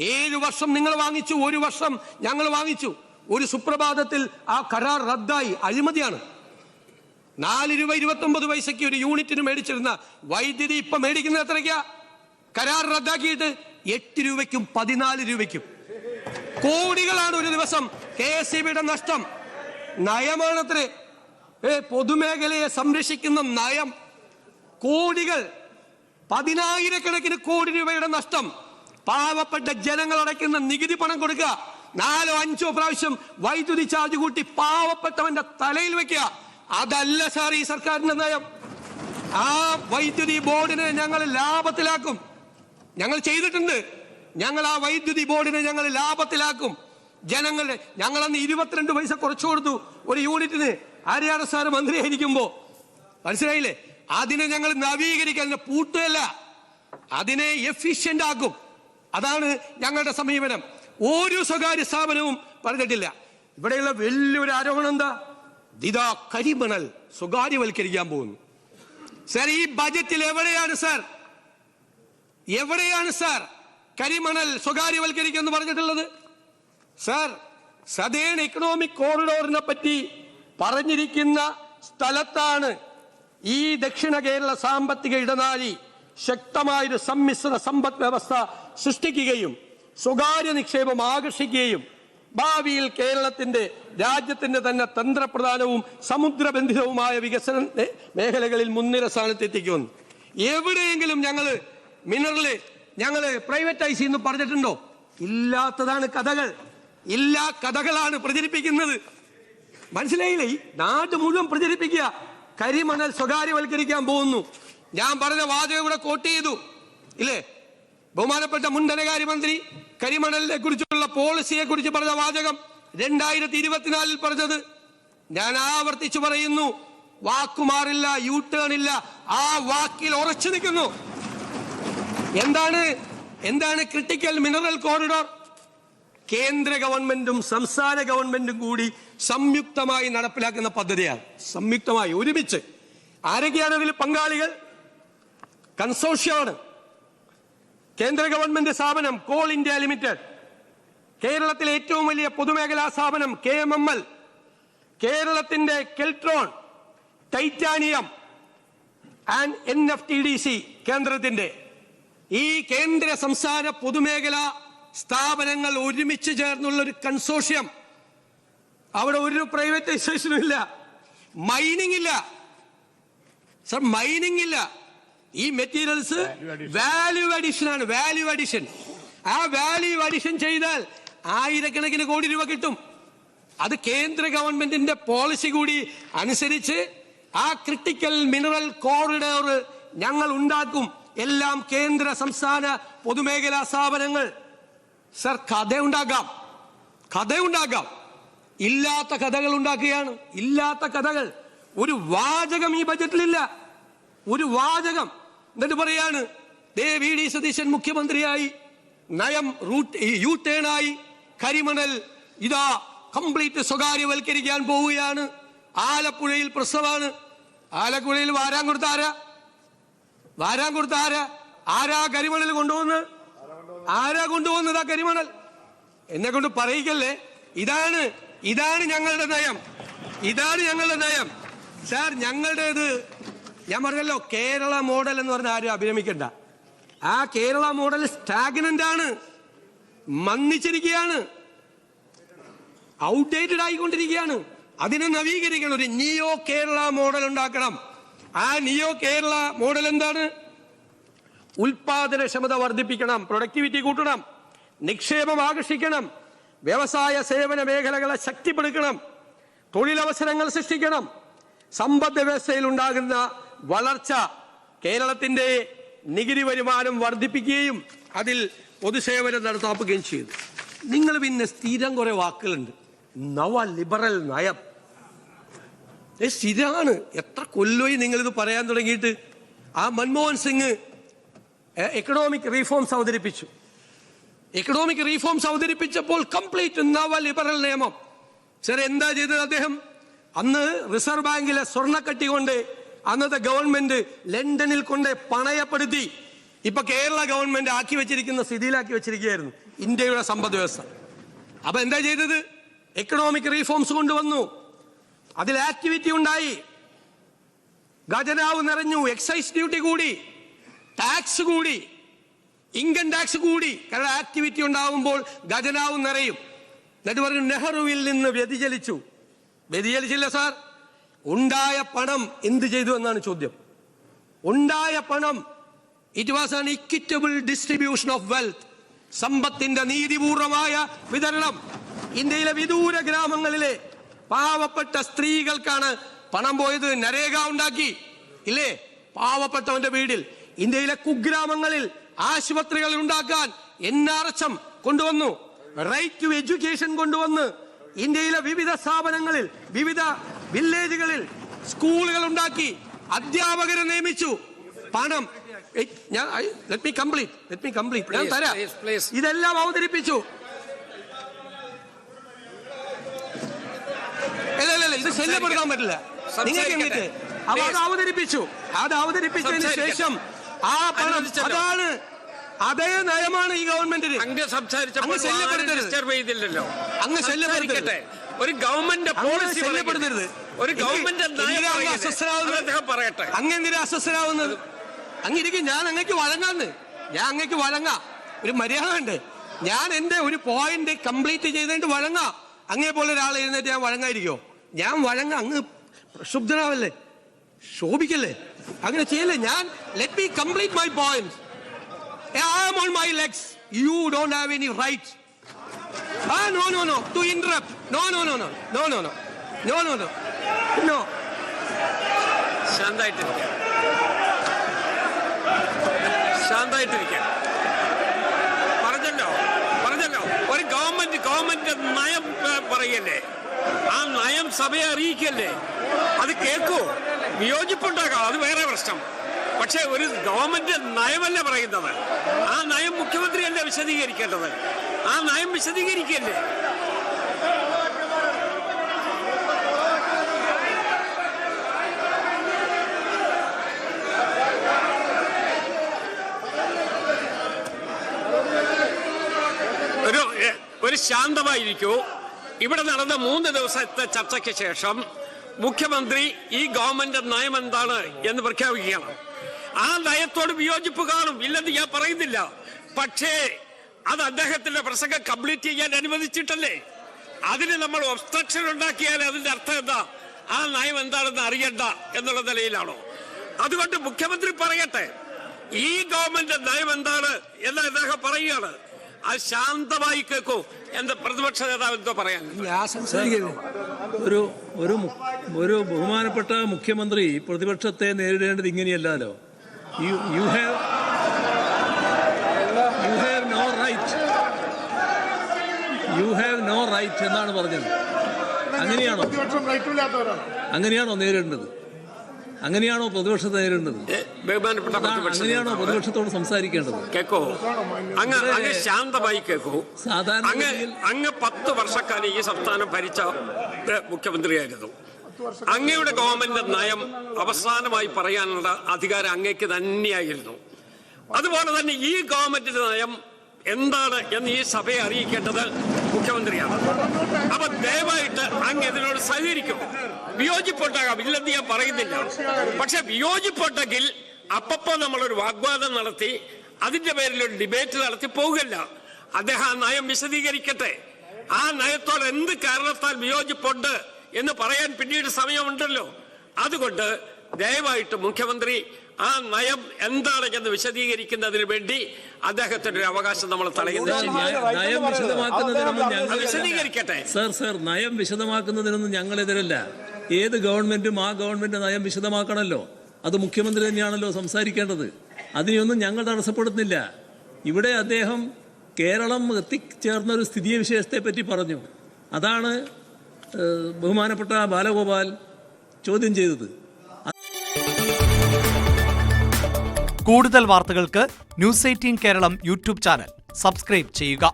7 വർഷം നിങ്ങൾ വാങ്ങിച്ചു, 1 വർഷം ഞങ്ങൾ വാങ്ങിച്ചു. ഒരു സുപ്രഭാതത്തിൽ ആ കരാർ റദ്ദായി. അഴിമതിയാണ്. 4 രൂപ 29 പൈസയ്ക്ക് ഒരു യൂണിറ്റിന് മേടിച്ചിരുന്ന വൈദ്യുതി ഇപ്പൊ മേടിക്കുന്നത് എത്രയ്ക്കാ? കരാർ റദ്ദാക്കിയിട്ട് 8 രൂപയ്ക്കും 14 രൂപയ്ക്കും. കോടികളാണ് ഒരു ദിവസം KSEBയുടെ നഷ്ടം. നയമാണത്രേ, പൊതുമേഖലയെ സംരക്ഷിക്കുന്ന നയം. കോടികൾ, 10,000-കണക്കിന് കോടി രൂപയുടെ നഷ്ടം. പാവപ്പെട്ട ജനങ്ങൾ അടയ്ക്കുന്ന നികുതി പണം കൊടുക്കുക, 4-5 പ്രാവശ്യം വൈദ്യുതി ചാർജ് കൂട്ടി പാവപ്പെട്ടവന്റെ തലയിൽ വെക്കുക. അതല്ല സാർ ഈ സർക്കാരിന്റെ നയം. ആ വൈദ്യുതി ബോർഡിനെ ഞങ്ങൾ ലാഭത്തിലാക്കും. ഞങ്ങൾ ചെയ്തിട്ടുണ്ട്. ഞങ്ങൾ ആ വൈദ്യുതി ബോർഡിനെ ഞങ്ങൾ ലാഭത്തിലാക്കും. ജനങ്ങളുടെ ഞങ്ങളന്ന് 22 പൈസ കുറച്ചു കൊടുത്തു ഒരു യൂണിറ്റിന്. ആര്യാട സാർ മന്ത്രിയായിരിക്കുമ്പോ. മനസ്സിലായില്ലേ? അതിനെ ഞങ്ങൾ നവീകരിക്കാൻ, പൂട്ടുകയല്ല, അതിനെ എഫിഷ്യന്റ് ആക്കും. അതാണ് ഞങ്ങളുടെ സമീപനം. ഒരു സ്വകാര്യ സ്ഥാപനവും പറഞ്ഞിട്ടില്ല. ഇവിടെയുള്ള വലിയൊരു ആരോപണം എന്താ? ഇതാ കരിമണൽ സ്വകാര്യവൽക്കരിക്കാൻ പോകുന്നു. സാർ, ഈ ബജറ്റിൽ എവിടെയാണ് സാർ കരിമണൽ സ്വകാര്യവൽക്കരിക്കുമെന്ന് പറഞ്ഞിട്ടുള്ളത്? സാർ, സദേൺ എക്കണോമിക് കോറിഡോറിനെ പറ്റി പറഞ്ഞിരിക്കുന്ന സ്ഥലത്താണ് ഈ ദക്ഷിണ കേരള സാമ്പത്തിക ഇടനാഴി ശക്തമായൊരു സമ്മിശ്ര സമ്പദ് വ്യവസ്ഥ സൃഷ്ടിക്കുകയും സ്വകാര്യ നിക്ഷേപം ആകർഷിക്കുകയും ഭാവിയിൽ രാജ്യത്തിന്റെ തന്നെ തന്ത്രപ്രധാനവും സമുദ്രബന്ധിതവുമായ വികസന മേഖലകളിൽ മുൻനിര സ്ഥാനത്തെത്തിക്കുമെന്ന്. എവിടെയെങ്കിലും ഞങ്ങള് പ്രൈവറ്റൈസ് ചെയ്യുന്നു പറഞ്ഞിട്ടുണ്ടോ? ഇല്ലാത്തതാണ് കഥകൾ. ഇല്ലാ കഥകളാണ് പ്രചരിപ്പിക്കുന്നത്. മനസ്സിലായില്ലേ? ഈ നാട് മുഴുവൻ പ്രചരിപ്പിക്കുക കരിമണൽ സ്വകാര്യവൽക്കരിക്കാൻ പോകുന്നു. ഞാൻ പറഞ്ഞ വാചകം ഇവിടെ കോട്ട് ചെയ്തു ഇല്ലേ? ബഹുമാനപ്പെട്ട മുൻ ധനകാര്യമന്ത്രി കരിമണലിനെ കുറിച്ചുള്ള പോളിസിയെ കുറിച്ച് പറഞ്ഞ വാചകം 2024 പറഞ്ഞത്. ഞാൻ ആവർത്തിച്ചു പറയുന്നു, വാക്കുമാറില്ല, യു ടേൺ ഇല്ല, ആ വാക്കിൽ ഉറച്ചു നിൽക്കുന്നു. എന്താണ് ക്രിട്ടിക്കൽ മിനറൽ കോറിഡോർ? കേന്ദ്ര ഗവൺമെന്റും സംസ്ഥാന ഗവൺമെന്റും കൂടി സംയുക്തമായി നടപ്പിലാക്കുന്ന പദ്ധതിയാണ്. സംയുക്തമായി, ഒരുമിച്ച്. ആരൊക്കെയാണ് ഇതിൽ പങ്കാളികൾ? കൺസോർഷ്യമാണ്. കേന്ദ്ര ഗവൺമെന്റ് സ്ഥാപനം കോൾ ഇന്ത്യ ലിമിറ്റഡ്, കേരളത്തിലെ ഏറ്റവും വലിയ പൊതുമേഖലാ സ്ഥാപനം KMML, കേരളത്തിന്റെ കെൽട്രോൺ, ടൈറ്റാനിയം ആൻഡ് NFTDC കേന്ദ്രത്തിന്റെ. ഈ കേന്ദ്ര സംസ്ഥാന പൊതുമേഖലാ സ്ഥാപനങ്ങൾ ഒരുമിച്ച് ചേർന്നുള്ള ഒരു കൺസോർഷ്യം. അവിടെ ഒരു പ്രൈവറ്റൈസേഷനും ഇല്ല, മൈനിങ് ഇല്ല സർ, മൈനിങ് ഇല്ല. ഈ മെറ്റീരിയൽസ് വാല്യൂ അഡീഷൻ ആണ്. Value addition. ആ വാല്യൂ അഡീഷൻ ചെയ്താൽ ആയിരക്കണക്കിന് കോടി രൂപ കിട്ടും. അത് കേന്ദ്ര ഗവൺമെന്റിന്റെ പോളിസി കൂടി അനുസരിച്ച് ആ ക്രിട്ടിക്കൽ മിനറൽ കോറിഡോർ ഞങ്ങൾ ഉണ്ടാക്കും. എല്ലാം കേന്ദ്ര സംസ്ഥാന പൊതുമേഖലാ സ്ഥാപനങ്ങൾ. സർ, കഥയുണ്ടാക്കാം. ഇല്ലാത്ത കഥകൾ ഉണ്ടാക്കുകയാണ്. ഇല്ലാത്ത കഥകൾ. ഒരു വാചകം ഈ ബജറ്റിലില്ല, ഒരു വാചകം. എന്നിട്ട് പറയാണ് VD സതീശൻ മുഖ്യമന്ത്രിയായി, നയം യു ടേണായി, കരിമണൽ ഇതാ കംപ്ലീറ്റ് സ്വകാര്യവൽക്കരിക്കാൻ പോവുകയാണ്. ആലപ്പുഴയിൽ പ്രസവമാണ്. ആലപ്പുഴയിൽ വാരാൻ കൊടുത്ത ആരാ കരിമണൽ കൊണ്ടുപോകുന്നത്? ആരാ കൊണ്ടുപോകുന്നത് ആ കരിമണൽ? എന്നെ കൊണ്ട് പറയിക്കല്ലേ. ഇതാണ് ഞങ്ങളുടെ നയം. സാർ, ഞങ്ങളുടേത് ഞാൻ പറഞ്ഞല്ലോ, കേരള മോഡൽ എന്ന് പറഞ്ഞാൽ ആരും അഭിനമിക്കണ്ട. ആ കേരള മോഡൽ സ്റ്റാഗ്നന്റ് ആണ്, മന്ദിച്ചിരിക്കുകയാണ്, ഔട്ട്ഡേറ്റഡ് ആയിക്കൊണ്ടിരിക്കുകയാണ്. അതിനെ നവീകരിക്കണം. ഒരു നിയോ കേരള മോഡൽ ഉണ്ടാക്കണം. ആ നിയോ കേരള മോഡൽ എന്താണ്? ഉൽപാദനക്ഷമത വർദ്ധിപ്പിക്കണം, പ്രൊഡക്ടിവിറ്റി കൂട്ടണം, നിക്ഷേപം ആകർഷിക്കണം, വ്യവസായ സേവന മേഖലകളെ ശക്തിപ്പെടുത്തണം, തൊഴിലവസരങ്ങൾ സൃഷ്ടിക്കണം, സമ്പദ് വ്യവസ്ഥയിൽ ഉണ്ടാകുന്ന വളർച്ച, കേരളത്തിന്റെ നികുതി വരുമാനം വർദ്ധിപ്പിക്കുകയും അതിൽ പൊതുസേവനം നടത്താക്കുകയും ചെയ്തു. നിങ്ങൾ പിന്നെ സ്ഥിരം കുറെ വാക്കുകളുണ്ട്. നവ ലിബറൽ നയം സ്ഥിരമാണ്. എത്ര കൊല്ലമായി നിങ്ങളിത് പറയാൻ തുടങ്ങിയിട്ട്? ആ മൻമോഹൻ സിംഗ് എക്കണോമിക് റീഫോംസ് അവതരിപ്പിച്ചു. എക്കണോമിക് റീഫോംസ് അവതരിപ്പിച്ചപ്പോൾ കംപ്ലീറ്റ് നവ ലിബറൽ നിയമം. സർ, എന്താ ചെയ്തത് അദ്ദേഹം? അന്ന് റിസർവ് ബാങ്കിലെ സ്വർണ്ണക്കട്ടി കൊണ്ട് അന്നത്തെ ഗവൺമെന്റ് ലണ്ടനിൽ കൊണ്ട് പണയപ്പെടുത്തി. ഇപ്പൊ കേരള ഗവൺമെന്റ് ആക്കി വെച്ചിരിക്കുന്ന സ്ഥിതിയിലാക്കി വെച്ചിരിക്കുകയായിരുന്നു ഇന്ത്യയുടെ സമ്പദ് വ്യവസ്ഥ. അപ്പൊ എന്താ ചെയ്തത്? എക്കണോമിക് റീഫോംസ് കൊണ്ടുവന്നു, അതിൽ ആക്ടിവിറ്റി ഉണ്ടായി, ഖജനാവ് നിറഞ്ഞു, എക്സൈസ് ഡ്യൂട്ടി കൂടി, ടാക്സ് കൂടി, ഇൻകം ടാക്സ് കൂടി. കാരണം ആക്ടിവിറ്റി ഉണ്ടാവുമ്പോൾ ഖജനാവ് നിറയും. എന്നിട്ട് പറഞ്ഞു നെഹ്റുവിൽ നിന്ന് വ്യതിചലിച്ചു. വ്യതിചലിച്ചില്ല സാർ. ഉണ്ടായ പണം എന്ത് ചെയ്തു എന്നാണ് ചോദ്യം. ഉണ്ടായ പണം, it was an equitable distribution of wealth. സമ്പത്തിന്റെ നീതിപൂർവമായ വിതരണം. ഇന്ത്യയിലെ വിദൂര ഗ്രാമങ്ങളിലെ പാവപ്പെട്ട സ്ത്രീകൾക്കാണ് പണം പോയത്. നരേഗ ഉണ്ടാക്കി ഇല്ലേ, പാവപ്പെട്ടവന്റെ വീടിൽ. ഇന്ത്യയിലെ കുഗ്രാമങ്ങളിൽ ആശുപത്രികൾ ഉണ്ടാക്കാൻ NRHM കൊണ്ടുവന്നു, റൈറ്റ് ടു എഡ്യൂക്കേഷൻ കൊണ്ടുവന്ന് ഇന്ത്യയിലെ വിവിധ സ്ഥാപനങ്ങളിൽ, വിവിധ വില്ലേജുകളിൽ സ്കൂളുകൾ ഉണ്ടാക്കി, അധ്യാപകരെ നിയമിച്ചു. പണം let me complete. ഞാൻ തരാം. ഇതെല്ലാം അവതരിപ്പിച്ചു. അല്ല, ഇത് ശല്യപ്പെടുത്താൻ പറ്റില്ല നിങ്ങൾക്ക് എന്നിട്ട്. അപ്പൊ അത് അവതരിപ്പിച്ചതിന് ശേഷം ആ പണം, അതാണ് അതേ നയമാണ് ഈ ഗവൺമെന്റിന്. അങ്ങ് ശല്യപ്പെടുത്തരുത്. അങ്ങ് ശല്യപ്പെടുത്തരുത്. ഒരു ഗവൺമെന്റ് പോളിസി ശല്യപ്പെടുത്തരുത്. ഒരു ഗവൺമെന്റ് പറയട്ടെ. അങ്ങെന്തിനാ അസ്വസ്ഥരാവുന്നത്? അങ്ങിരിക്കും. ഞാൻ അങ്ങേക്ക് വഴങ്ങാം. ഒരു മര്യാദ ഉണ്ട്. ഞാൻ എന്റെ ഒരു പോയിന്റ് കംപ്ലീറ്റ് ചെയ്തിട്ട് വഴങ്ങാം. അങ്ങേ പോലെ ഒരാൾ എഴുന്നേറ്റ് ഞാൻ വഴങ്ങായിരിക്കോ? ഞാൻ വഴങ്ങാം. അങ്ങ് പ്രക്ഷുബ്ധനാവല്ലേ, ശോഭിക്കല്ലേ, അങ്ങനെ ചെയ്യല്ലേ. ഞാൻ let me complete my point. I am on my legs. You don't have any right. No to interrupt. No. ശാന്തായിട്ടിരിക്കാം. പറഞ്ഞല്ലോ ഒരു ഗവൺമെന്റ് നയം പറയല്ലേ, ആ നയം സഭയെ അറിയിക്കല്ലേ. അത് കേൾക്കൂ. വിയോജിപ്പുണ്ടാകാം, അത് വേറെ പ്രശ്നം. പക്ഷെ ഒരു ഗവൺമെന്റ് നയമല്ല പറയുന്നത്. ആ നയം മുഖ്യമന്ത്രിയല്ലേ വിശദീകരിക്കേണ്ടത്. ആ നയം വിശദീകരിക്കല്ലേ. ഒരു ശാന്തമായിരിക്കൂ. ഇവിടെ നടന്ന 3 ദിവസത്തെ ചർച്ചയ്ക്ക് ശേഷം മുഖ്യമന്ത്രി ഈ ഗവൺമെന്റ് നയം എന്താണ് എന്ന് പ്രഖ്യാപിക്കുകയാണ്. ആ നയത്തോട് വിയോജിപ്പ് കാണും, ഇല്ലെന്ന് ഞാൻ പറയുന്നില്ല. പക്ഷേ അത് അദ്ദേഹത്തിന്റെ പ്രസംഗം കംപ്ലീറ്റ് ചെയ്യാൻ അനുവദിച്ചിട്ടല്ലേ. അതിന് നമ്മൾ ഒബ്സ്ട്രക്ഷൻ ഉണ്ടാക്കിയാൽ അതിന്റെ അർത്ഥം എന്താ? ആ നയം എന്താണെന്ന് അറിയണ്ട എന്നുള്ള നിലയിലാണോ? അതുകൊണ്ട് മുഖ്യമന്ത്രി പറയട്ടെ, ഈ ഗവൺമെന്റ് നയം എന്താണ് എന്ന് അദ്ദേഹം പറയുകയാണ്. അത് ശാന്തമായി കേൾക്കൂ. എന്താ പ്രതിപക്ഷ നേതാവ് എന്തോ പറയാൻ? ഒരു ബഹുമാനപ്പെട്ട മുഖ്യമന്ത്രി പ്രതിപക്ഷത്തെ നേരിടേണ്ടത് ഇങ്ങനെയല്ലോ. You have no right എന്നാണ് പറഞ്ഞത്. അങ്ങനെയാണോ നേരിടേണ്ടത്? അങ്ങനെയാണോ പ്രതിപക്ഷത്തെ നേരിടേണ്ടത്? അങ്ങനെയാണോ പ്രതിപക്ഷത്തോട് സംസാരിക്കേണ്ടത്? കേക്കോ, അങ്ങ് ശാന്തമായി കേൾക്കൂ. അങ്ങ് 10 വർഷക്കാലം ഈ സംസ്ഥാനം ഭരിച്ച മുഖ്യമന്ത്രിയായിരുന്നു. അങ്ങയുടെ ഗവൺമെന്റ് നയം അവസാനമായി പറയാനുള്ള അധികാരം അങ്ങേക്ക് തന്നെയായിരുന്നു. അതുപോലെ തന്നെ ഈ ഗവൺമെന്റിന്റെ നയം എന്താണ് എന്ന് ഈ സഭയെ അറിയിക്കേണ്ടത് മുഖ്യമന്ത്രിയാണ്. അപ്പൊ ദയവായിട്ട് അങ്ങ് ഇതിനോട് സഹകരിക്കും. വിയോജിപ്പുണ്ടാകാം, ഇല്ലെന്ന് ഞാൻ പറയുന്നില്ല. പക്ഷെ വിയോജിപ്പുണ്ടെങ്കിൽ അപ്പപ്പോ നമ്മളൊരു വാഗ്വാദം നടത്തി അതിന്റെ പേരിൽ ഒരു ഡിബേറ്റ് നടത്തി പോകില്ല. അദ്ദേഹം ആ നയം വിശദീകരിക്കട്ടെ. ആ നയത്തോട് എന്ത് കാരണത്താൽ വിയോജിപ്പുണ്ട് എന്ന് പറയാൻ പിന്നീട് സമയമുണ്ടല്ലോ. അതുകൊണ്ട് ദയവായിട്ട് മുഖ്യമന്ത്രി ആ നയം എന്താണ് എന്ന് വിശദീകരിക്കുന്നതിന് വേണ്ടി അദ്ദേഹത്തിന്റെ ഒരു അവകാശം നമ്മൾ വിശദീകരിക്കട്ടെ. സർ, നയം വിശദമാക്കുന്നതിനൊന്നും ഞങ്ങളെതിരല്ല. ഏത് ഗവൺമെന്റും ആ ഗവൺമെന്റ് നയം വിശദമാക്കണമല്ലോ. അത് മുഖ്യമന്ത്രി തന്നെയാണല്ലോ സംസാരിക്കേണ്ടത്. അതിനെയൊന്നും ഞങ്ങൾ തടസ്സപ്പെടുന്നില്ല. ഇവിടെ അദ്ദേഹം കേരളം എത്തിച്ചേർന്ന ഒരു സ്ഥിതി വിശേഷത്തെ പറ്റി പറഞ്ഞു. അതാണ് ബഹുമാനപ്പെട്ട ബാലഗോപാൽ ചോദ്യം ചെയ്തത്. കൂടുതൽ വാർത്തകൾക്ക് news 18 Keralam YouTube channel subscribe ചെയ്യുക.